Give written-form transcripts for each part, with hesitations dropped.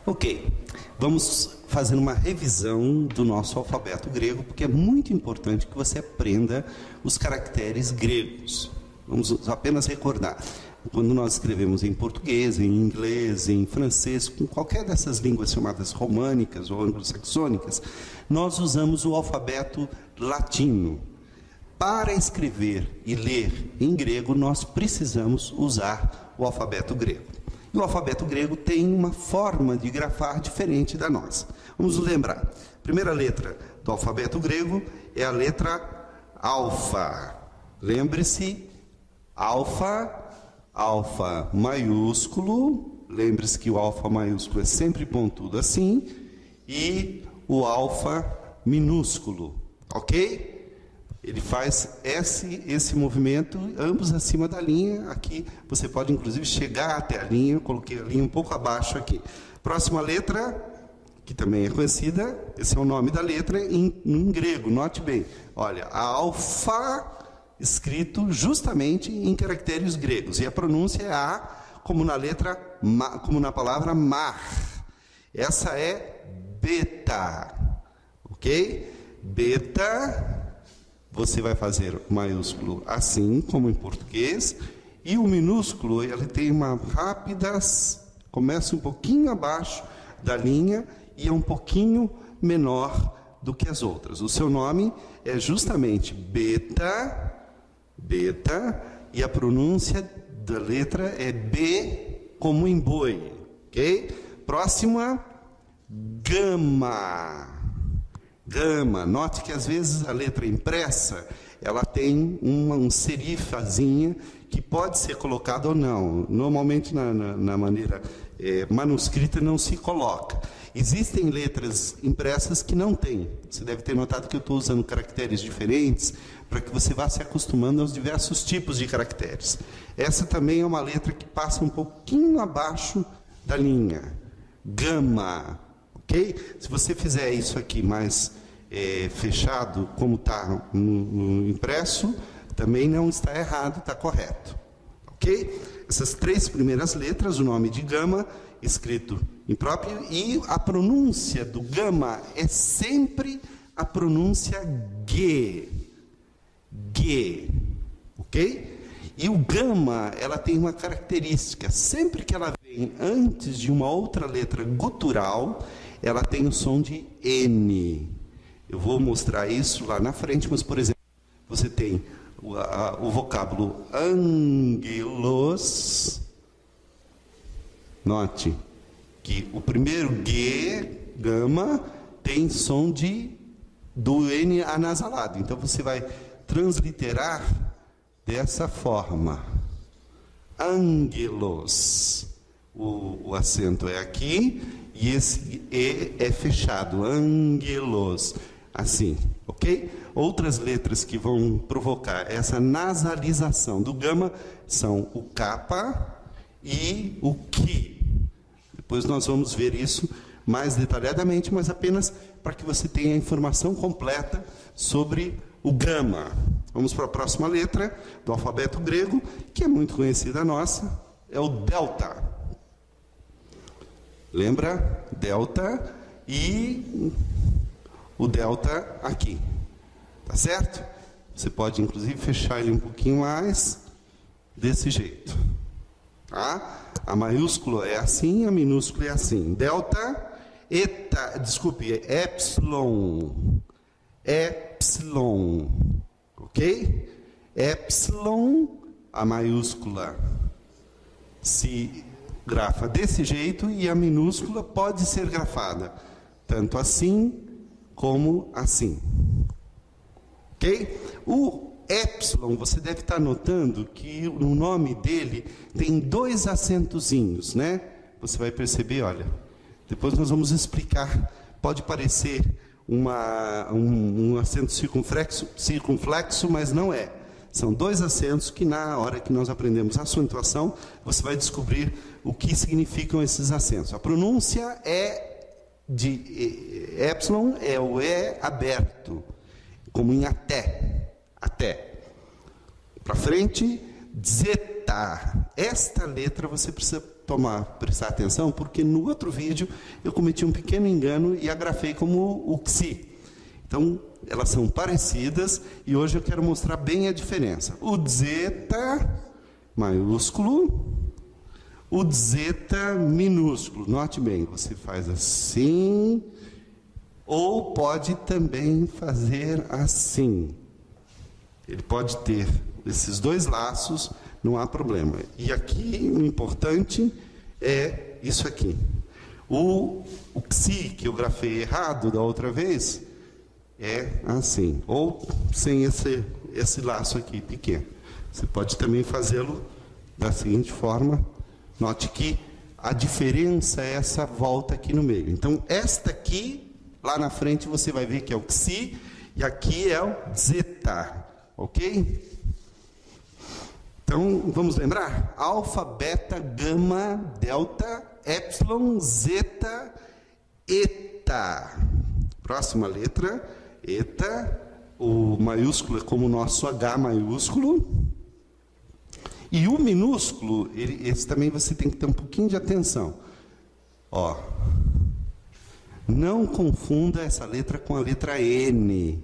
Ok, vamos fazer uma revisão do nosso alfabeto grego, porque é muito importante que você aprenda os caracteres gregos. Vamos apenas recordar. Quando nós escrevemos em português, em inglês, em francês, com qualquer dessas línguas chamadas românicas ou anglo-saxônicas, nós usamos o alfabeto latino. Para escrever e ler em grego, nós precisamos usar o alfabeto grego. E o alfabeto grego tem uma forma de grafar diferente da nossa. Vamos lembrar. A primeira letra do alfabeto grego é a letra alfa. Lembre-se, alfa, alfa maiúsculo. Lembre-se que o alfa maiúsculo é sempre pontudo assim. E o alfa minúsculo. Ok? Ele faz esse movimento, ambos acima da linha. Aqui você pode, inclusive, chegar até a linha. Eu coloquei a linha um pouco abaixo aqui. Próxima letra, que também é conhecida, esse é o nome da letra em grego. Note bem. Olha, a alfa, escrito justamente em caracteres gregos. E a pronúncia é A, como na letra, como na palavra mar. Essa é beta. Ok? Beta. Você vai fazer o maiúsculo assim, como em português, e o minúsculo, ele tem uma rápida, começa um pouquinho abaixo da linha e é um pouquinho menor do que as outras. O seu nome é justamente beta, e a pronúncia da letra é B como em boi, ok? Próxima, gama. Gama. Note que às vezes a letra impressa, ela tem um serifazinha que pode ser colocada ou não. Normalmente na maneira manuscrita não se coloca. Existem letras impressas que não tem. Você deve ter notado que eu estou usando caracteres diferentes para que você vá se acostumando aos diversos tipos de caracteres. Essa também é uma letra que passa um pouquinho abaixo da linha. Gama. Ok? Se você fizer isso aqui mais fechado, como está no impresso, também não está errado, está correto. Ok? Essas três primeiras letras, o nome de gama, escrito impróprio, e a pronúncia do gama é sempre a pronúncia G. G. Ok? E o gama, ela tem uma característica, sempre que ela vem antes de uma outra letra gutural, ela tem o som de N. Eu vou mostrar isso lá na frente, mas, por exemplo, você tem o vocábulo angelos. Note que o primeiro G, gama, tem som do N anasalado. Então, você vai transliterar dessa forma. Angelos. O acento é aqui e esse E é fechado. Angelos. Assim, ok? Outras letras que vão provocar essa nasalização do gama são o kappa e o ki. Depois nós vamos ver isso mais detalhadamente, mas apenas para que você tenha a informação completa sobre o gama. Vamos para a próxima letra do alfabeto grego, que é muito conhecida nossa, é o delta. Lembra? Delta e o delta aqui. Tá certo? Você pode, inclusive, fechar ele um pouquinho mais, desse jeito. Tá? A maiúscula é assim, a minúscula é assim. Delta, eta, desculpe, é epsilon. Epsilon. Ok? Epsilon, a maiúscula se grafa desse jeito e a minúscula pode ser grafada tanto assim como assim. Ok? O epsilon, você deve estar notando que no nome dele tem dois acentozinhos, né? Você vai perceber, olha. Depois nós vamos explicar. Pode parecer um acento circunflexo, mas não é. São dois acentos que na hora que nós aprendemos a acentuação, você vai descobrir o que significam esses acentos. A pronúncia de epsilon é o E aberto, como em até. Até. Para frente, zeta. esta letra você precisa prestar atenção, porque no outro vídeo eu cometi um pequeno engano e agrafei como o Xi. Então, elas são parecidas e hoje eu quero mostrar bem a diferença. O zeta maiúsculo, o zeta minúsculo. Note bem, você faz assim, ou pode também fazer assim. Ele pode ter esses dois laços, não há problema. E aqui, o importante é isso aqui. O Xi, que eu grafei errado da outra vez, é assim. Ou sem esse laço aqui pequeno. Você pode também fazê-lo da seguinte forma. Note que a diferença é essa volta aqui no meio. Então, esta aqui, lá na frente, você vai ver que é o Xi, e aqui é o zeta. Ok? Então, vamos lembrar? Alfa, beta, gama, delta, epsilon, zeta, eta. Próxima letra, eta. O maiúsculo é como o nosso H maiúsculo. E o minúsculo, esse também você tem que ter um pouquinho de atenção. Ó, não confunda essa letra com a letra N.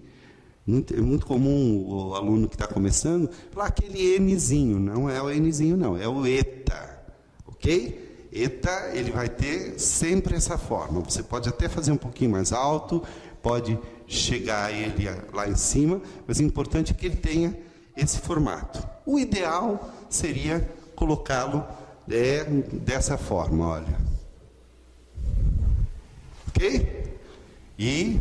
É muito comum o aluno que está começando falar aquele Nzinho. Não é o Nzinho, não. É o eta. Ok? Eta, ele vai ter sempre essa forma. Você pode até fazer um pouquinho mais alto, pode chegar ele lá em cima, mas o importante é que ele tenha esse formato. O ideal seria colocá-lo dessa forma, olha. Ok? E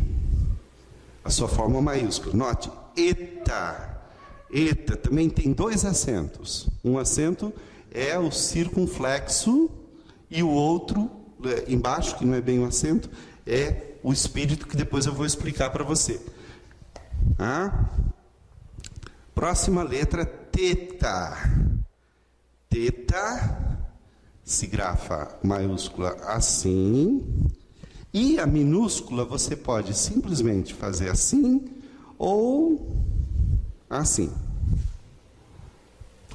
a sua forma maiúscula. Note, eta. Eta também tem dois acentos. Um acento é o circunflexo e o outro, embaixo, que não é bem um acento, é o espírito, que depois eu vou explicar para você. Próxima letra, teta. Teta se grafa maiúscula assim. E a minúscula você pode simplesmente fazer assim ou assim.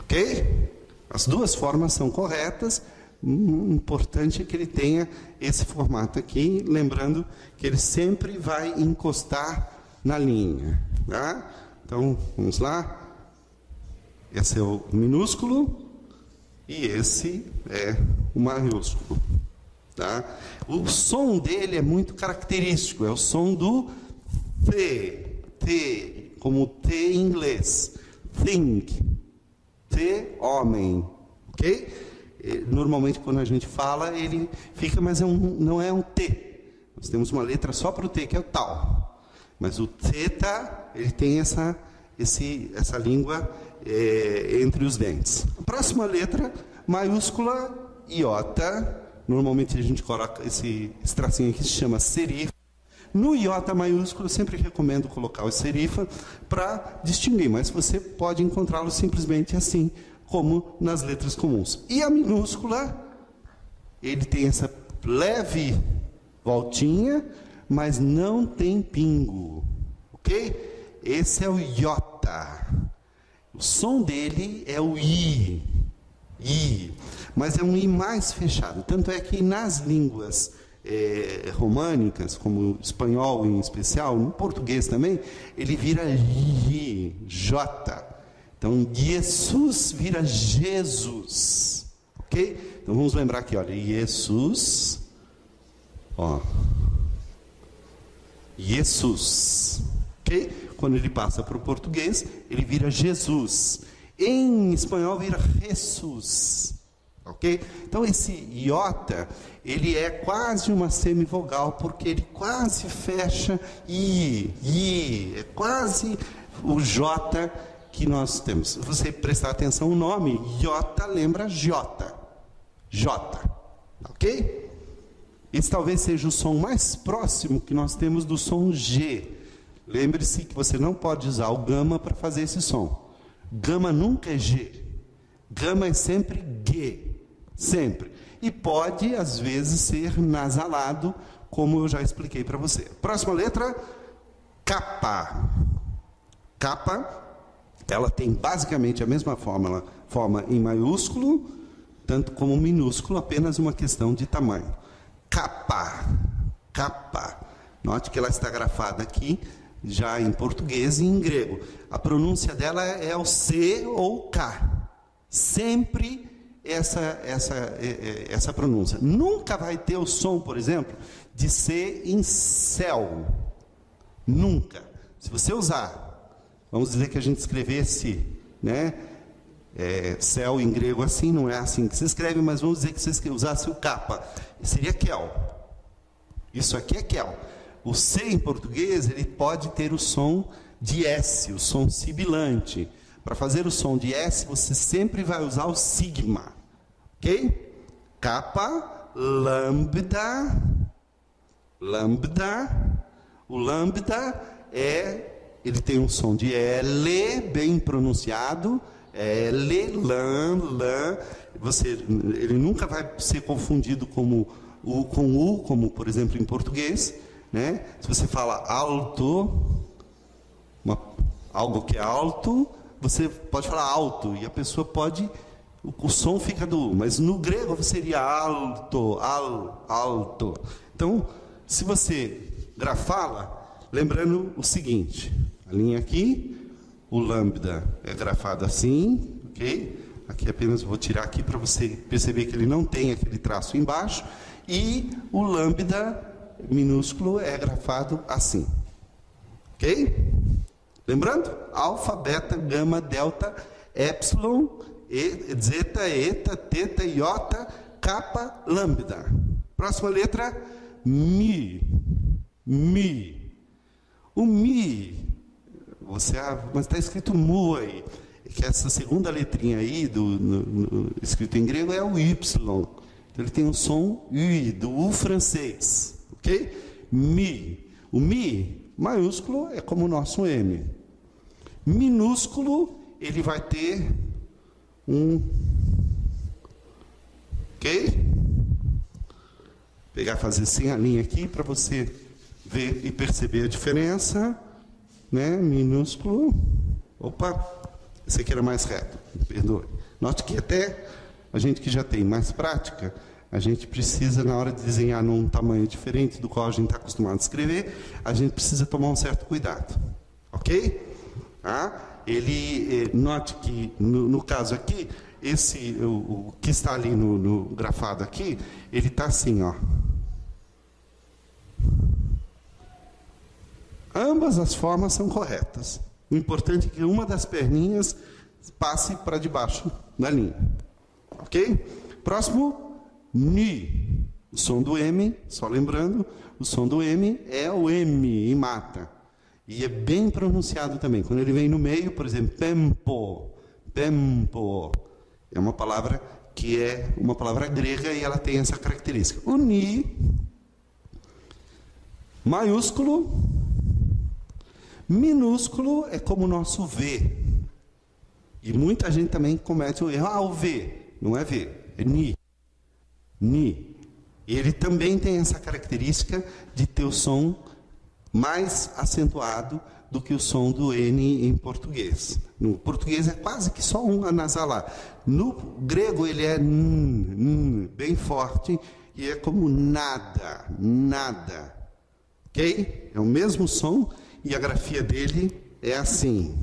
Ok? As duas formas são corretas. O importante é que ele tenha esse formato aqui, lembrando que ele sempre vai encostar na linha. Tá? Então, vamos lá. Esse é o minúsculo e esse é o maiúsculo. Tá? O som dele é muito característico, é o som do T, como T em inglês. Think, T, homem. Ok? Normalmente, quando a gente fala, ele fica, mas não é um T. Nós temos uma letra só para o T, que é o tal. Mas o θ, ele tem essa língua entre os dentes. A próxima letra, maiúscula, iota. Normalmente a gente coloca esse tracinho aqui, se chama serifa. No iota maiúsculo, eu sempre recomendo colocar o serifa para distinguir, mas você pode encontrá-lo simplesmente assim, como nas letras comuns. E a minúscula, ele tem essa leve voltinha, mas não tem pingo. Ok? Esse é o iota. O som dele é o I. I. Mas é um I mais fechado. Tanto é que nas línguas românicas, como o espanhol em especial, no português também, ele vira I, J. Então, Jesus vira Jesus. Ok? Então, vamos lembrar aqui, olha, Jesus. Ó. Jesus. Ok? Quando ele passa para o português, ele vira Jesus. Em espanhol, vira Jesus. Ok? Então, esse iota, ele é quase uma semivogal, porque ele quase fecha I. É quase o J que nós temos. Se você prestar atenção, o nome iota lembra J. J. Ok? Esse talvez seja o som mais próximo que nós temos do som G. Lembre-se que você não pode usar o gama para fazer esse som. Gama nunca é G. Gama é sempre G. Sempre. E pode, às vezes, ser nasalado, como eu já expliquei para você. Próxima letra, capa. Capa, ela tem basicamente a mesma forma em maiúsculo, tanto como minúsculo, apenas uma questão de tamanho. Kappa, kappa. Note que ela está grafada aqui, já em português e em grego. A pronúncia dela é o C ou K. Sempre essa pronúncia. Nunca vai ter o som, por exemplo, de C em céu. Nunca. Se você usar, vamos dizer que a gente escrevesse, né, céu em grego assim, não é assim que se escreve, mas vamos dizer que você usasse o kappa, seria kel. Isso aqui é kel. O C em português, ele pode ter o som de S, o som sibilante. Para fazer o som de S, você sempre vai usar o sigma. Ok? Kappa, lambda, lambda. O lambda ele tem um som de L, bem pronunciado. L, lan, lan. Ele nunca vai ser confundido com U, como, por exemplo, em português. Né? Se você fala alto, algo que é alto, você pode falar alto, e a pessoa pode, o som fica do U, mas no grego seria alto, alto. Então, se você grafá-la, lembrando o seguinte, a linha aqui, o lambda é grafado assim, ok? Aqui apenas vou tirar aqui para você perceber que ele não tem aquele traço embaixo, e o lambda minúsculo é grafado assim, ok? Lembrando, alfa, beta, gama, delta, epsilon, zeta, eta, teta, iota, kappa, lambda. Próxima letra, mi. Mi. O mi, mas está escrito mu aí, que essa segunda letrinha aí, escrito em grego, é o y. Então ele tem um som U, do U francês. Ok? Mi. O mi maiúsculo é como o nosso M. Minúsculo, ele vai ter ok? Fazer sem a linha aqui para você ver e perceber a diferença. Né? Minúsculo. Opa, esse aqui era mais reto, me perdoe. Note que até a gente que já tem mais prática, a gente precisa, na hora de desenhar num tamanho diferente do qual a gente está acostumado a escrever, a gente precisa tomar um certo cuidado. Ok? Note que, no caso aqui, o que está ali no grafado aqui, ele está assim, ó. Ambas as formas são corretas. O importante é que uma das perninhas passe para debaixo da linha. Ok? Próximo. Ni, o som do M, só lembrando, o som do M é o M em mata. E é bem pronunciado também. Quando ele vem no meio, por exemplo, tempo, tempo, é uma palavra que é uma palavra grega e ela tem essa característica. O Ni, maiúsculo, minúsculo é como o nosso V. E muita gente também comete o erro. O V, não é V, é Ni. Ni. Ele também tem essa característica de ter o som mais acentuado do que o som do N em português. No português é quase que só um anasalar. No grego ele é bem forte e é como nada, nada. Ok? É o mesmo som e a grafia dele é assim.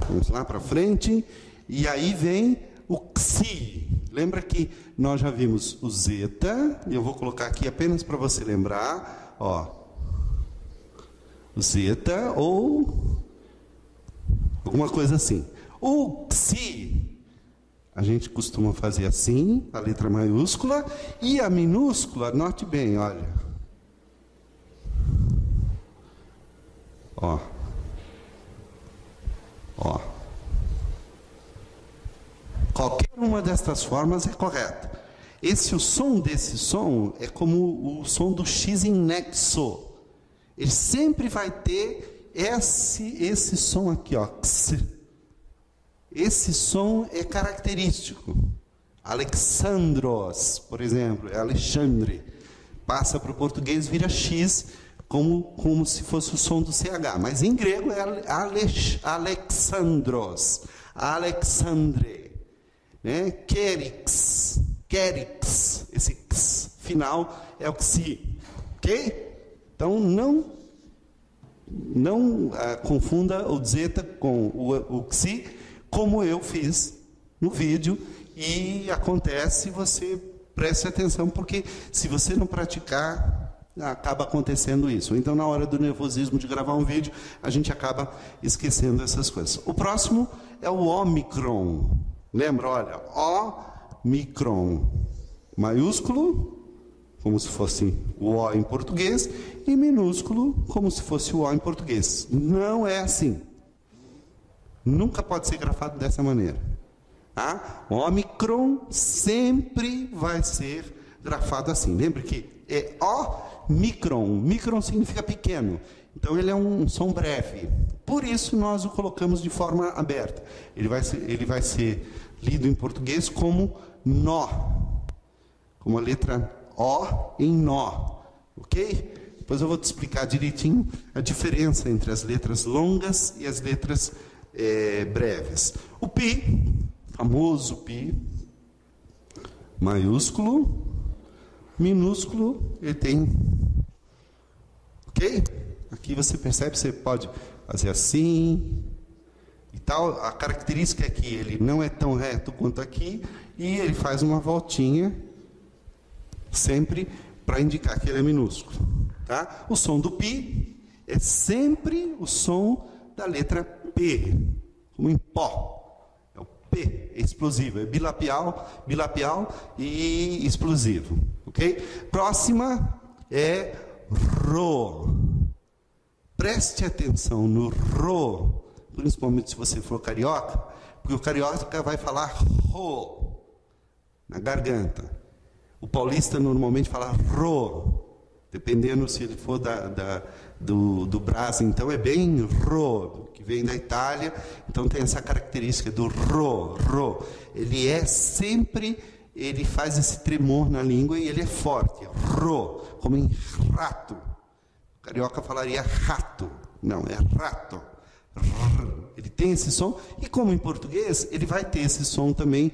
Vamos lá para frente. E aí vem o xi. Lembra que nós já vimos o zeta, e eu vou colocar aqui apenas para você lembrar, ó, o zeta ou alguma coisa assim. O xi, a gente costuma fazer assim, a letra maiúscula, e a minúscula, note bem, olha. Ó. Ó. Qualquer uma destas formas é correta. O som desse som é como o som do X em nexo. Ele sempre vai ter esse som aqui, ó. Esse som é característico. Alexandros, por exemplo, é Alexandre. Passa para o português, vira X, como se fosse o som do CH. Mas em grego é Alexandros, Alexandre. né? Querix, esse x final é o xi, ok? Então não confunda o zeta com o xi, como eu fiz no vídeo, e acontece, você preste atenção, porque se você não praticar, acaba acontecendo isso. Então, na hora do nervosismo de gravar um vídeo, a gente acaba esquecendo essas coisas. O próximo é o Ômicron. Lembra? Olha, Ômicron, maiúsculo, como se fosse o O em português, e minúsculo, como se fosse o O em português. Não é assim. Nunca pode ser grafado dessa maneira. Tá? O Ômicron sempre vai ser grafado assim. Lembre que é Ômicron. Micron significa pequeno. Então, ele é um som breve. Por isso, nós o colocamos de forma aberta. Ele vai ser lido em português como nó. Como a letra O em nó, ok? Depois eu vou te explicar direitinho a diferença entre as letras longas e as letras breves. O pi, famoso pi, maiúsculo, minúsculo, ele tem, ok? Aqui você percebe, você pode fazer assim e tal. A característica é que ele não é tão reto quanto aqui e ele faz uma voltinha sempre para indicar que ele é minúsculo, tá? O som do pi é sempre o som da letra P, como em pó. É o P, é explosivo, é bilabial e explosivo, ok? Próxima é Rô. Preste atenção no Rô, principalmente se você for carioca, porque o carioca vai falar Rô na garganta. O paulista normalmente fala Rô, dependendo se ele for do Brasil, então é bem Rô, que vem da Itália, então tem essa característica do Rô. Ele é sempre, ele faz esse tremor na língua e ele é forte, Rô, como em rato. O carioca falaria rato, não, é rato. Ele tem esse som, e como em português, ele vai ter esse som também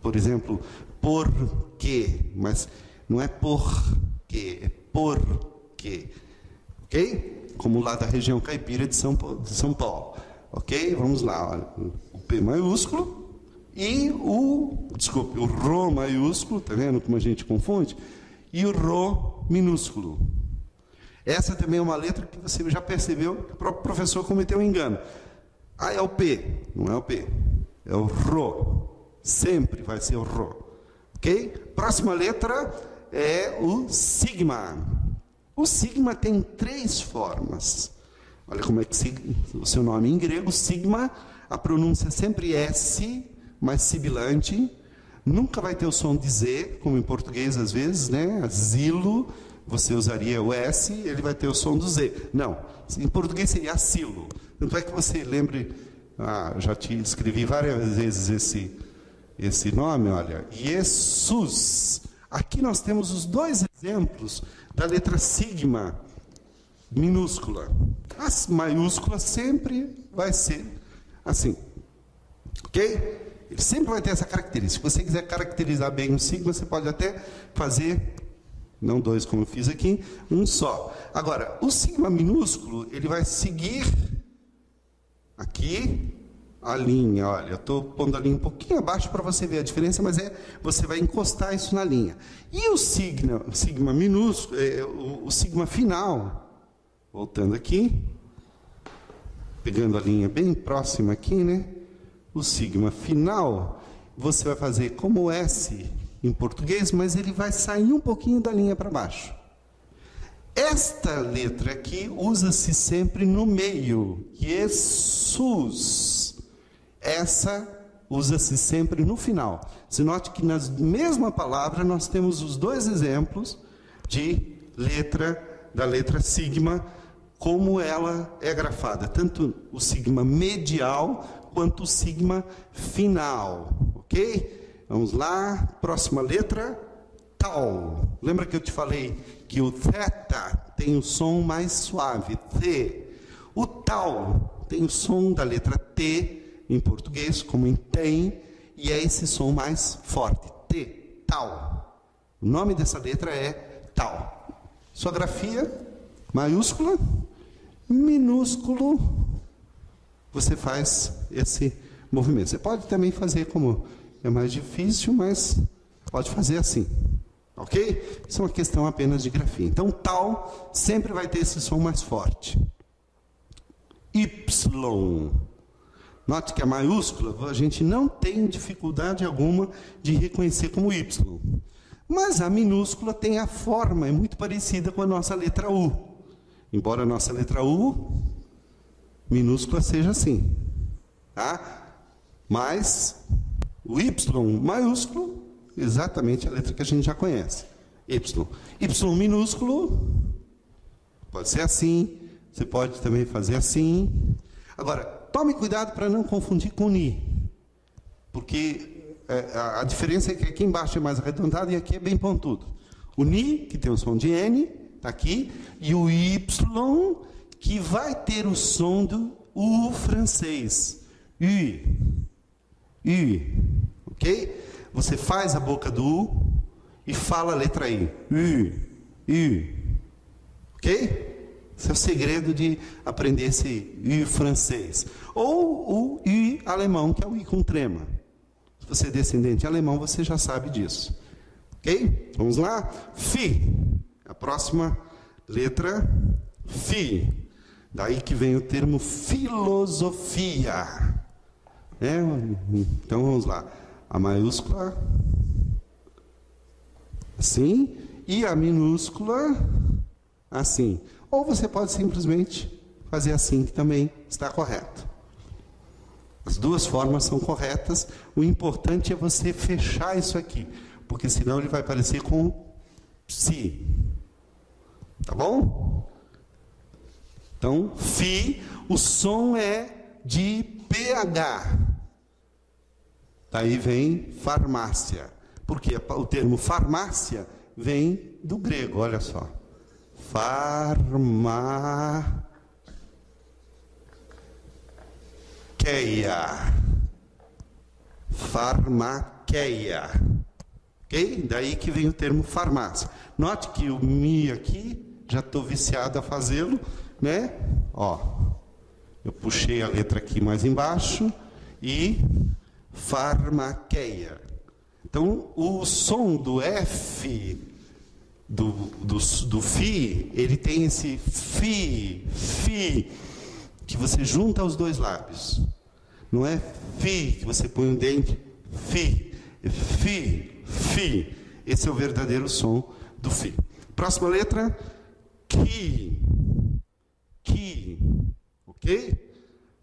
por exemplo, por quê, mas não é por quê, é por quê, ok? Como lá da região caipira de São Paulo, ok? Vamos lá, olha, o P maiúsculo e o Rô maiúsculo, tá vendo como a gente confunde? E o Rô minúsculo. Essa também é uma letra que você já percebeu que o próprio professor cometeu um engano. Ah, é o P, não é o P, é o Rô. Sempre vai ser o Rô. Ok? Próxima letra é o sigma. O sigma tem 3 formas. Olha como é que o seu nome em grego, sigma, a pronúncia sempre S, mais sibilante. Nunca vai ter o som de Z, como em português às vezes, né? Asilo, você usaria o S, ele vai ter o som do Z. Não, em português seria asilo. Tanto é que você lembre, já te escrevi várias vezes esse nome, olha, Jesus. Aqui nós temos os 2 exemplos da letra sigma minúscula. A maiúscula sempre vai ser assim, ok? Ele sempre vai ter essa característica. Se você quiser caracterizar bem o sigma, você pode até fazer, não 2 como eu fiz aqui, um só. Agora, o sigma minúsculo, ele vai seguir aqui a linha, olha, eu estou pondo a linha um pouquinho abaixo para você ver a diferença, mas você vai encostar isso na linha. E o sigma minúsculo, o sigma final, voltando aqui, pegando a linha bem próxima aqui, né? O sigma final, você vai fazer como o S em português, mas ele vai sair um pouquinho da linha para baixo. Esta letra aqui usa-se sempre no meio, Jesus. Essa usa-se sempre no final. Você note que na mesma palavra nós temos os 2 exemplos da letra sigma, como ela é grafada, tanto o sigma medial quanto o sigma final, ok? Vamos lá, próxima letra, tau. Lembra que eu te falei que o θ tem o som mais suave, T. O tau tem o som da letra T em português, como em tem, e é esse som mais forte. T, tal. O nome dessa letra é tal. Sua grafia, maiúscula, minúsculo, você faz esse movimento. Você pode também fazer como é mais difícil, mas pode fazer assim. Ok? Isso é uma questão apenas de grafia. Então, tal sempre vai ter esse som mais forte. Y. Note que a maiúscula, a gente não tem dificuldade alguma de reconhecer como Y. Mas a minúscula tem a forma, é muito parecida com a nossa letra U. Embora a nossa letra U, minúscula, seja assim. Tá? Mas o Y maiúsculo, exatamente a letra que a gente já conhece. Y. Y minúsculo, pode ser assim, você pode também fazer assim. Agora, tome cuidado para não confundir com Ni. Porque a diferença é que aqui embaixo é mais arredondado e aqui é bem pontudo. O Ni, que tem o som de N, está aqui, e o Y, que vai ter o som do U francês. U. U. Ok? Você faz a boca do U e fala a letra I. U. U. Ok? Esse é o segredo de aprender esse U francês. Ou o U alemão, que é o I com trema. Se você é descendente alemão, você já sabe disso. Ok? Vamos lá? Fi. A próxima letra, Fi. Daí que vem o termo filosofia. Então vamos lá. A maiúscula, assim, e a minúscula, assim. Ou você pode simplesmente fazer assim, que também está correto. As duas formas são corretas. O importante é você fechar isso aqui, porque senão ele vai parecer com psi. Tá bom? Então, Fi, o som é de PH. Daí vem farmácia. Porque o termo farmácia vem do grego, olha só. Farmaqueia. Farmaqueia. Ok? Daí que vem o termo farmácia. Note que o Mi aqui, já estou viciado a fazê-lo, né? Ó, eu puxei a letra aqui mais embaixo e farmaqueia. Então, o som do F, do Fi, ele tem esse Fi, que você junta os dois lábios. Não é Fi, que você põe o dente, Fi. É Fi. Esse é o verdadeiro som do Fi. Próxima letra, Ki. Ok?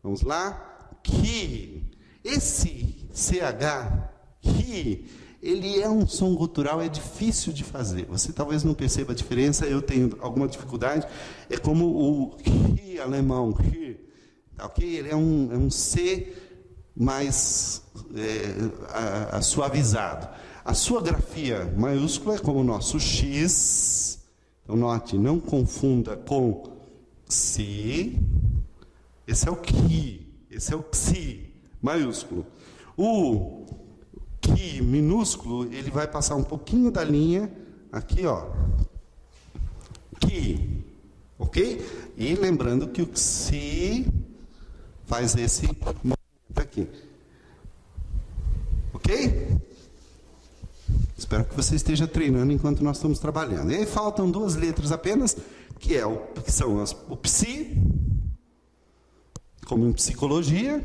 Vamos lá. Ki. Esse CH, Ki, ele é um som gutural, é difícil de fazer. Você talvez não perceba a diferença, eu tenho alguma dificuldade. É como o Ki alemão, Ki, ok? Ele é um C mais suavizado. A sua grafia maiúscula é como o nosso X. Então, note, não confunda com Si. Esse é o Ki, esse é o Xi maiúsculo. O Ki minúsculo, ele vai passar um pouquinho da linha aqui, ó. Ki, ok? E lembrando que o Xi faz esse movimento aqui. Ok? Espero que você esteja treinando enquanto nós estamos trabalhando. E aí faltam duas letras apenas, que são o Psi, como em psicologia.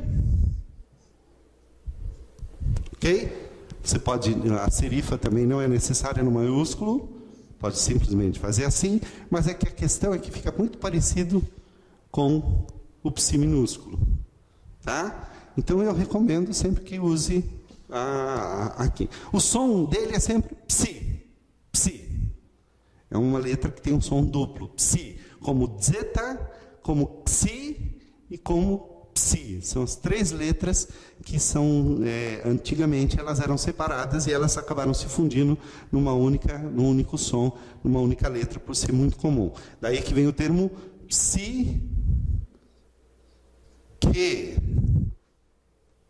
Ok? Você pode, a serifa também não é necessária no maiúsculo, pode simplesmente fazer assim, mas é que a questão é que fica muito parecido com o Psi minúsculo. Tá? Então eu recomendo sempre que use aqui. O som dele é sempre Psi. Psi. É uma letra que tem um som duplo. Psi. Como zeta, como Xi e como Psi. São as três letras que são, antigamente elas eram separadas e elas acabaram se fundindo num único som, numa única letra, por ser muito comum. Daí que vem o termo Psi, que.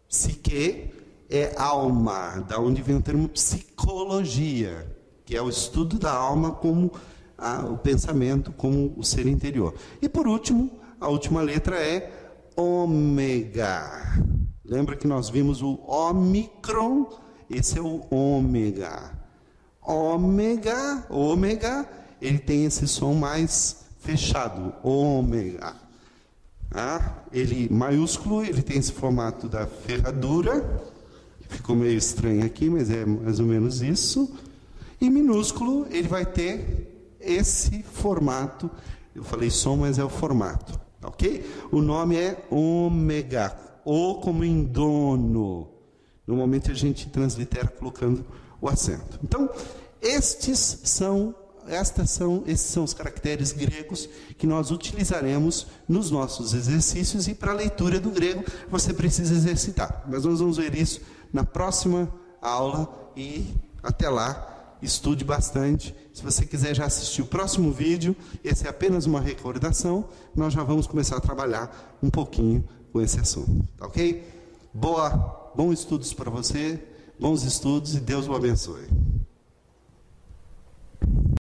Psique é alma, da onde vem o termo psicologia, que é o estudo da alma como o pensamento, como o ser interior. E por último, a última letra é ômega. Lembra que nós vimos o ômicron? Esse é o ômega. Ômega, ele tem esse som mais fechado, ômega. Ele maiúsculo, ele tem esse formato da ferradura, ficou meio estranho aqui, mas é mais ou menos isso. E minúsculo, ele vai ter esse formato, eu falei som, mas é o formato, ok? O nome é ômega, O como em dono. Normalmente a gente translitera colocando o acento. Então, esses são os caracteres gregos que nós utilizaremos nos nossos exercícios, e para a leitura do grego você precisa exercitar. Mas nós vamos ver isso na próxima aula, e até lá, estude bastante. Se você quiser já assistir o próximo vídeo, esse é apenas uma recordação, nós já vamos começar a trabalhar um pouquinho com esse assunto, tá ok? Bons estudos para você, bons estudos, e Deus o abençoe.